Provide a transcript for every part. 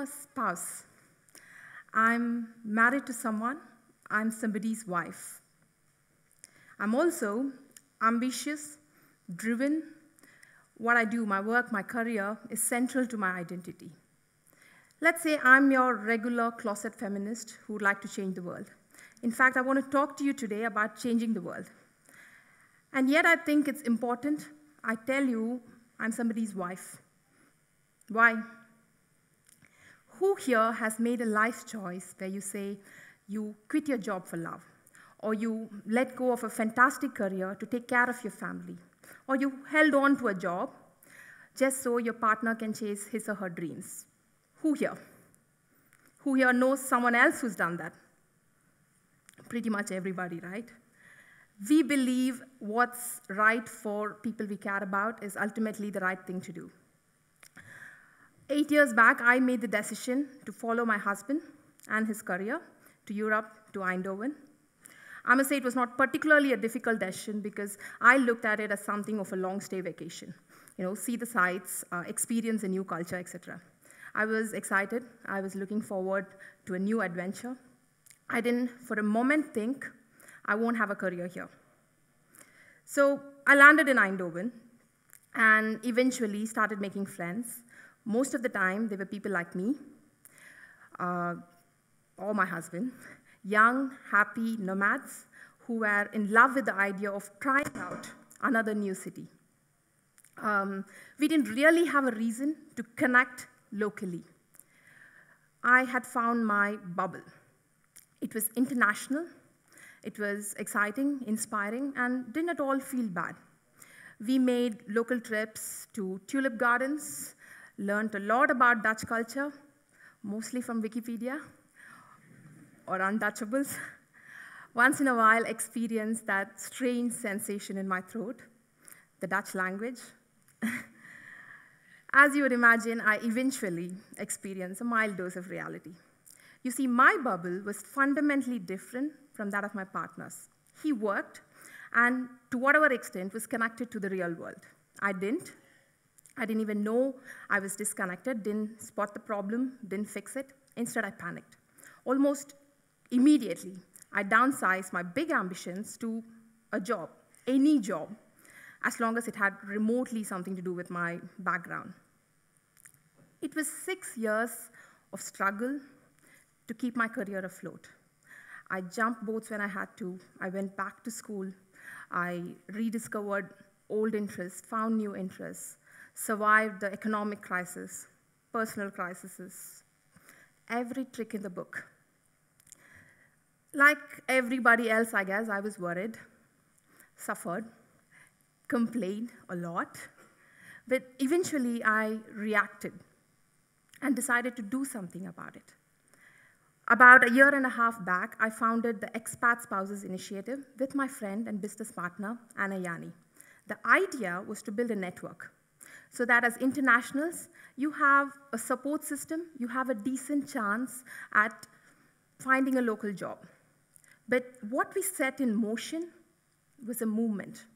a spouse. I'm married to someone. I'm somebody's wife. I'm also ambitious, driven. What I do, my work, my career, is central to my identity. Let's say I'm your regular closet feminist who would like to change the world. In fact, I want to talk to you today about changing the world. And yet I think it's important I tell you I'm somebody's wife. Why? Who here has made a life choice where you say you quit your job for love, or you let go of a fantastic career to take care of your family, or you held on to a job just so your partner can chase his or her dreams? Who here? Who here knows someone else who's done that? Pretty much everybody, right? We believe what's right for people we care about is ultimately the right thing to do. 8 years back, I made the decision to follow my husband and his career to Europe, to Eindhoven. I must say it was not particularly a difficult decision because I looked at it as something of a long stay vacation. See the sights, experience a new culture, etc. I was excited. I was looking forward to a new adventure. I didn't for a moment think I won't have a career here. So I landed in Eindhoven and eventually started making friends. Most of the time, they were people like me, or my husband, young, happy nomads who were in love with the idea of trying out another new city. We didn't really have a reason to connect locally. I had found my bubble. It was international, it was exciting, inspiring, and didn't at all feel bad. We made local trips to tulip gardens, learned a lot about Dutch culture, mostly from Wikipedia or Untouchables. Once in a while, experienced that strange sensation in my throat, the Dutch language. As you would imagine, I eventually experienced a mild dose of reality. You see, my bubble was fundamentally different from that of my partner's. He worked, and to whatever extent, was connected to the real world. I didn't. I didn't even know I was disconnected, didn't spot the problem, didn't fix it. Instead, I panicked. Almost immediately, I downsized my big ambitions to a job, any job, as long as it had remotely something to do with my background. It was 6 years of struggle to keep my career afloat. I jumped boats when I had to. I went back to school. I rediscovered old interests, found new interests, survived the economic crisis, personal crises, every trick in the book. Like everybody else, I guess, I was worried, suffered, complained a lot, but eventually I reacted and decided to do something about it. About a year and a half back, I founded the Expat Spouses Initiative with my friend and business partner, Anne Yianni. The idea was to build a network so that as internationals, you have a support system, you have a decent chance at finding a local job. But what we set in motion was a movement.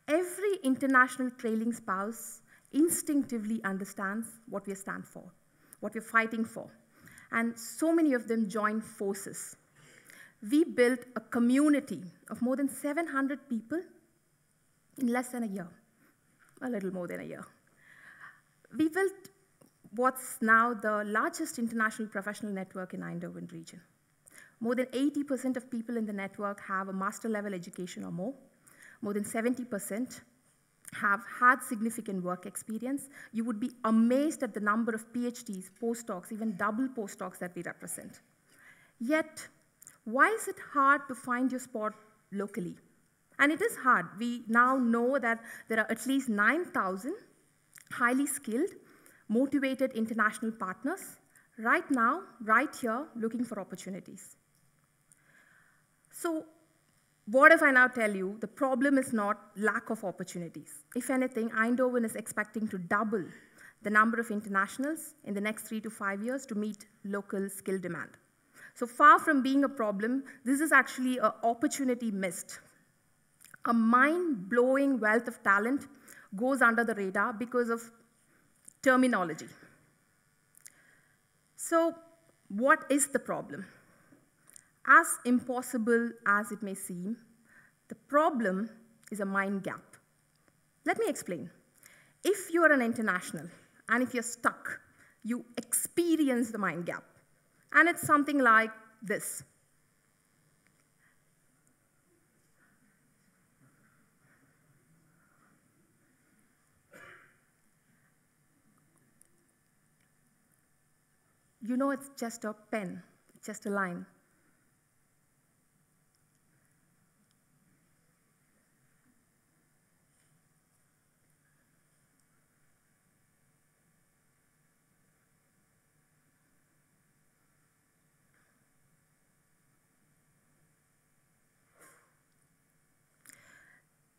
Every international trailing spouse instinctively understands what we stand for, what we're fighting for. And so many of them joined forces. We built a community of more than 700 people in less than a year, a little more than a year. We built what's now the largest international professional network in Eindhoven region. More than 80% of people in the network have a master level education or more. More than 70% have had significant work experience. You would be amazed at the number of PhDs, postdocs, even double postdocs that we represent. Yet, why is it hard to find your spot locally? And it is hard. We now know that there are at least 9,000 highly skilled, motivated international partners right now, right here, looking for opportunities. So, what if I now tell you the problem is not lack of opportunities? If anything, Eindhoven is expecting to double the number of internationals in the next 3 to 5 years to meet local skill demand. So far from being a problem, this is actually an opportunity missed. A mind-blowing wealth of talent goes under the radar because of terminology. So, what is the problem? As impossible as it may seem, the problem is a mind gap. Let me explain. If you are an international, and if you're stuck, you experience the mind gap. And it's something like this. You know it's just a pen, it's just a line.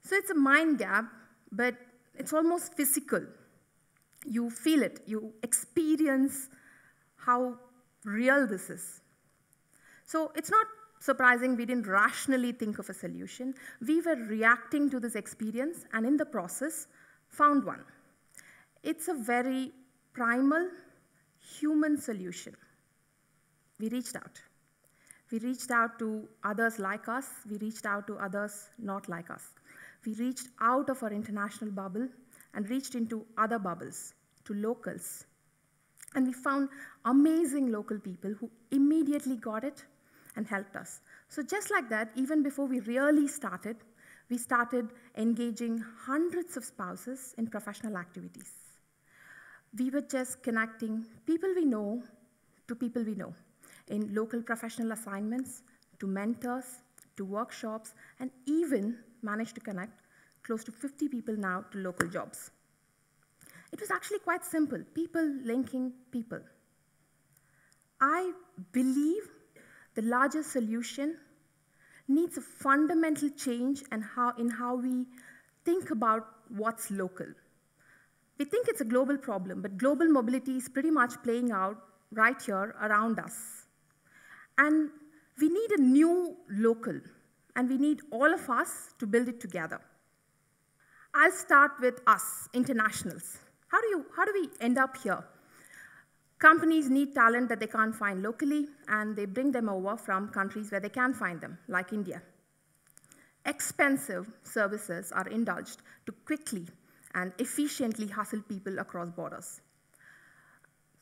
So it's a mind gap, but it's almost physical. You feel it, you experience how real this is. So it's not surprising we didn't rationally think of a solution. We were reacting to this experience, and in the process, found one. It's a very primal, human solution. We reached out. We reached out to others like us. We reached out to others not like us. We reached out of our international bubble and reached into other bubbles, to locals. And we found amazing local people who immediately got it and helped us. So just like that, even before we really started, we started engaging hundreds of spouses in professional activities. We were just connecting people we know to people we know, in local professional assignments, to mentors, to workshops, and even managed to connect close to 50 people now to local jobs. It was actually quite simple, people linking people. I believe the larger solution needs a fundamental change in how we think about what's local. We think it's a global problem, but global mobility is pretty much playing out right here around us. And we need a new local, and we need all of us to build it together. I'll start with us, internationals. How do we end up here? Companies need talent that they can't find locally, and they bring them over from countries where they can find them, like India. Expensive services are indulged to quickly and efficiently hustle people across borders.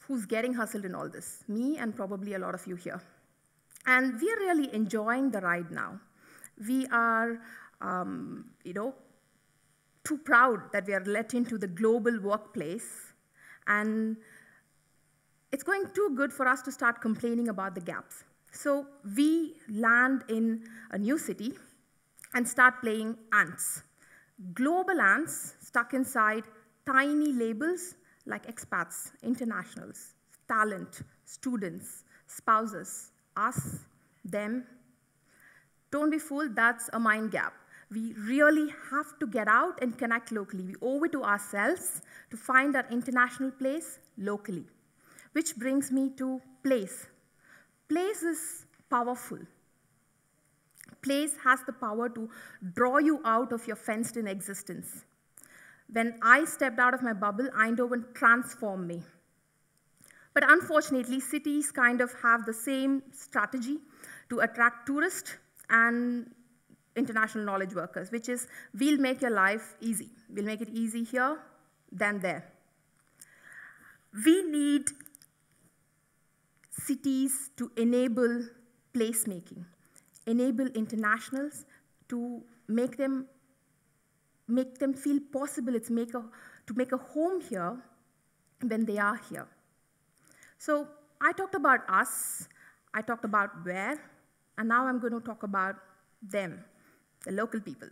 Who's getting hustled in all this? Me and probably a lot of you here. And we are really enjoying the ride now. We are, too proud that we are let into the global workplace, and it's going too good for us to start complaining about the gaps. So we land in a new city and start playing ants. Global ants stuck inside tiny labels like expats, internationals, talent, students, spouses, us, them. Don't be fooled, that's a mind gap. We really have to get out and connect locally. We owe it to ourselves to find our international place locally. Which brings me to place. Place is powerful. Place has the power to draw you out of your fenced-in existence. When I stepped out of my bubble, Eindhoven transformed me. But unfortunately, cities kind of have the same strategy to attract tourists and international knowledge workers, which is, we'll make your life easy. We'll make it easy here, then there. We need cities to enable placemaking, enable internationals to make them feel possible to make a home here when they are here. So I talked about us, I talked about where, and now I'm going to talk about them, the local people.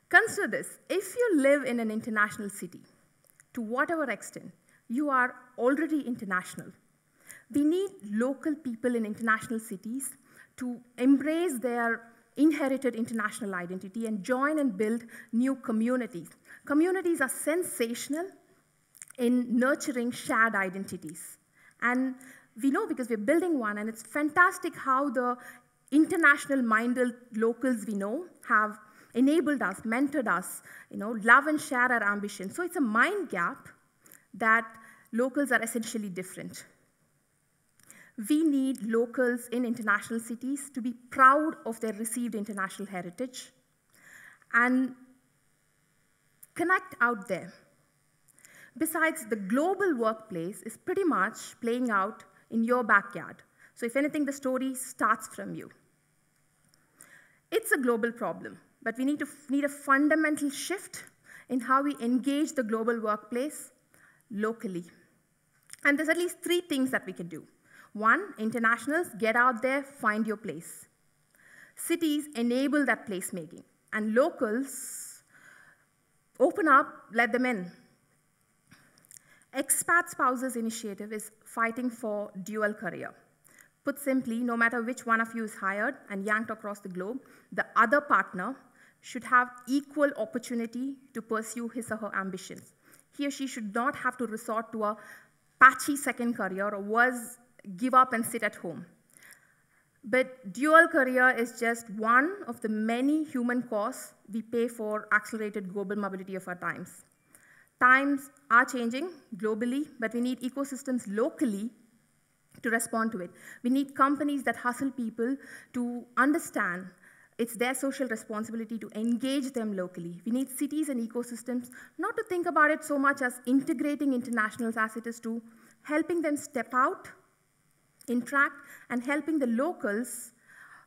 Consider this, if you live in an international city, to whatever extent, you are already international. We need local people in international cities to embrace their inherited international identity and join and build new communities. Communities are sensational in nurturing shared identities. And we know because we're building one, and it's fantastic how the international-minded locals we know have enabled us, mentored us, love and share our ambition. So it's a mind gap that locals are essentially different. We need locals in international cities to be proud of their received international heritage and connect out there. Besides, the global workplace is pretty much playing out in your backyard. So if anything, the story starts from you. It's a global problem, but we need a fundamental shift in how we engage the global workplace locally. And there's at least 3 things that we can do. 1, internationals, get out there, find your place. Cities enable that placemaking. And locals, open up, let them in. Expat Spouses Initiative is fighting for dual career. Put simply, no matter which one of you is hired and yanked across the globe, the other partner should have equal opportunity to pursue his or her ambitions. He or she should not have to resort to a patchy second career or worse, give up and sit at home. But dual career is just one of the many human costs we pay for accelerated global mobility of our times. Times are changing globally, but we need ecosystems locally to respond to it. We need companies that hustle people to understand it's their social responsibility to engage them locally. We need cities and ecosystems not to think about it so much as integrating internationals as it is to helping them step out, interact, and helping the locals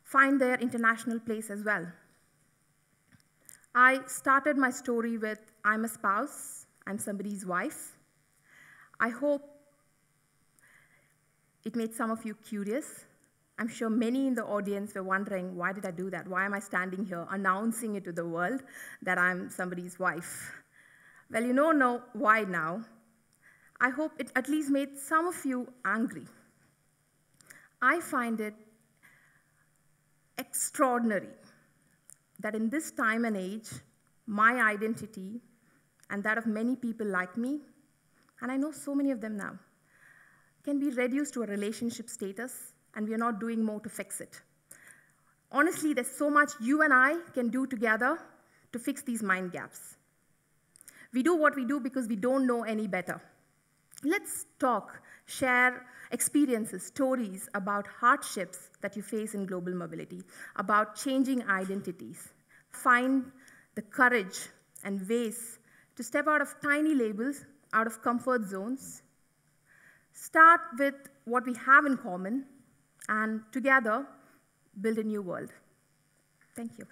find their international place as well. I started my story with, I'm a spouse, I'm somebody's wife. I hope it made some of you curious. I'm sure many in the audience were wondering, why did I do that? Why am I standing here announcing it to the world that I'm somebody's wife? Well, you know why now. I hope it at least made some of you angry. I find it extraordinary that in this time and age, my identity and that of many people like me, and I know so many of them now, can be reduced to a relationship status, and we are not doing more to fix it. Honestly, there's so much you and I can do together to fix these mind gaps. We do what we do because we don't know any better. Let's talk, share experiences, stories about hardships that you face in global mobility, about changing identities. Find the courage and ways to step out of tiny labels, out of comfort zones. Start with what we have in common, and together, build a new world. Thank you.